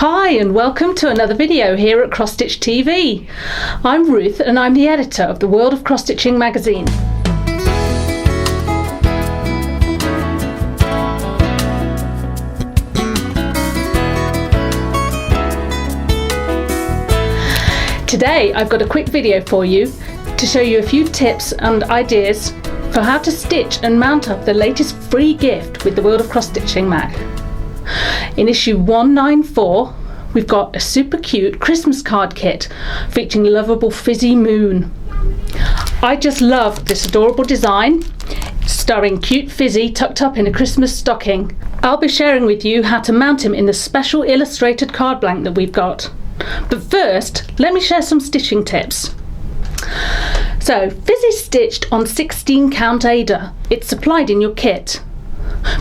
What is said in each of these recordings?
Hi and welcome to another video here at Cross Stitch TV. I'm Ruth and I'm the editor of the World of Cross Stitching magazine. Today I've got a quick video for you to show you a few tips and ideas for how to stitch and mount up the latest free gift with the World of Cross Stitching mag. In issue 194 we've got a super cute Christmas card kit featuring lovable Fuzzy Moon. I just love this adorable design starring cute Fizzy tucked up in a Christmas stocking. I'll be sharing with you how to mount him in the special illustrated card blank that we've got. But first, let me share some stitching tips. So, Fizzy's stitched on 16 count Aida. It's supplied in your kit.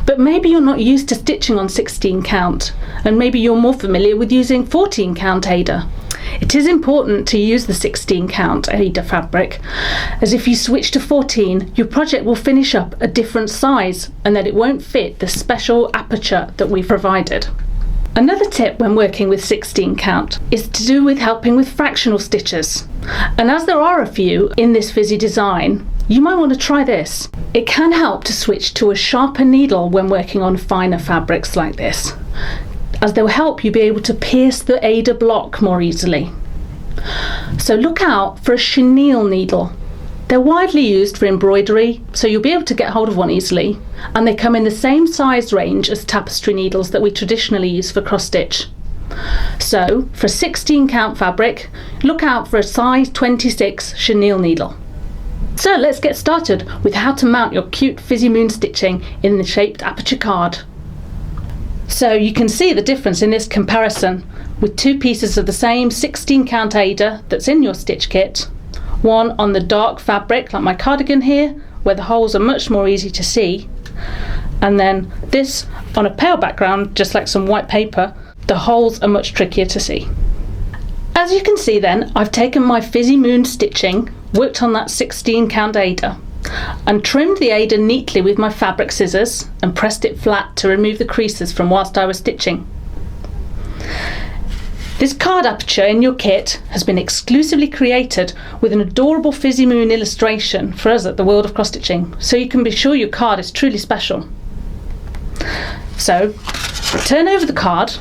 But maybe you're not used to stitching on 16 count, and maybe you're more familiar with using 14 count Aida. It is important to use the 16 count Aida fabric, as if you switch to 14, your project will finish up a different size and that it won't fit the special aperture that we've provided. Another tip when working with 16 count is to do with helping with fractional stitches. And as there are a few in this Fizzy design, you might want to try this. It can help to switch to a sharper needle when working on finer fabrics like this, as they'll help you be able to pierce the Aida block more easily. So look out for a chenille needle. They're widely used for embroidery, so you'll be able to get hold of one easily, and they come in the same size range as tapestry needles that we traditionally use for cross stitch. So for 16 count fabric, look out for a size 26 chenille needle. So let's get started with how to mount your cute Fizzy Moon stitching in the shaped aperture card. So you can see the difference in this comparison with two pieces of the same 16 count Aida that's in your stitch kit. One on the dark fabric like my cardigan here, where the holes are much more easy to see, and then this on a pale background just like some white paper. The holes are much trickier to see. As you can see then, I've taken my Fizzy Moon stitching, worked on that 16 count Aida, and trimmed the Aida neatly with my fabric scissors and pressed it flat to remove the creases from whilst I was stitching. This card aperture in your kit has been exclusively created with an adorable Fizzy Moon illustration for us at the World of Cross Stitching, so you can be sure your card is truly special. So, turn over the card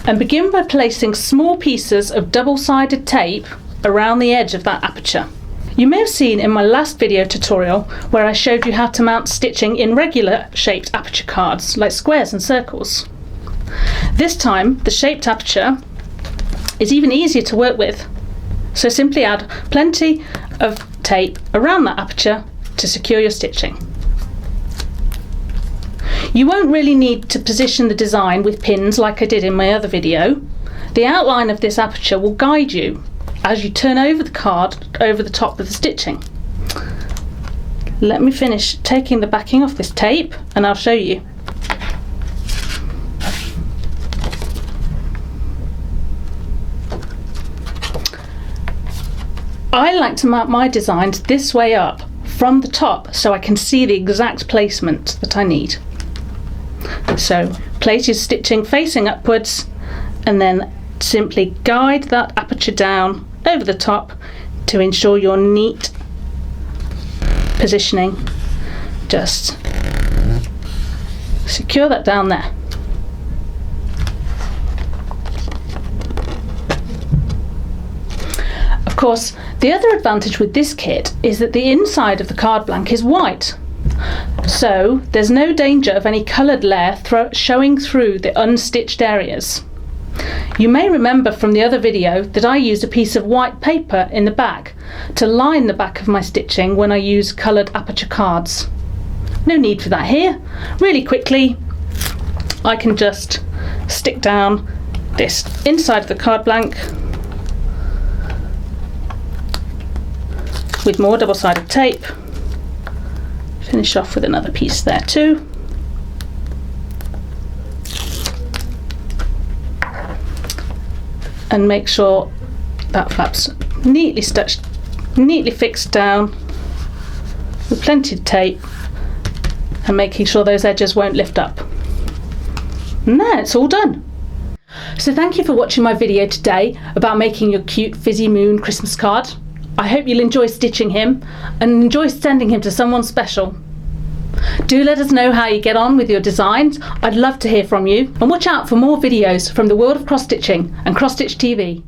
and begin by placing small pieces of double-sided tape around the edge of that aperture. You may have seen in my last video tutorial where I showed you how to mount stitching in regular shaped aperture cards like squares and circles. This time the shaped aperture is even easier to work with, so simply add plenty of tape around that aperture to secure your stitching. You won't really need to position the design with pins like I did in my other video. The outline of this aperture will guide you as you turn over the card over the top of the stitching. Let me finish taking the backing off this tape and I'll show you. I like to mount my designs this way up from the top so I can see the exact placement that I need. So place your stitching facing upwards and then simply guide that aperture down over the top to ensure your neat positioning. Just secure that down there. Of course, the other advantage with this kit is that the inside of the card blank is white, so there's no danger of any coloured layer showing through the unstitched areas. You may remember from the other video that I used a piece of white paper in the back to line the back of my stitching when I use coloured aperture cards. No need for that here. Really quickly I can just stick down this inside of the card blank with more double-sided tape. Finish off with another piece there too. And make sure that flap's neatly stitched, neatly fixed down with plenty of tape, and making sure those edges won't lift up. And there, it's all done. So thank you for watching my video today about making your cute Fuzzy Moon Christmas card. I hope you'll enjoy stitching him and enjoy sending him to someone special. Do let us know how you get on with your designs. I'd love to hear from you, and watch out for more videos from the world of cross stitching and Cross Stitch TV.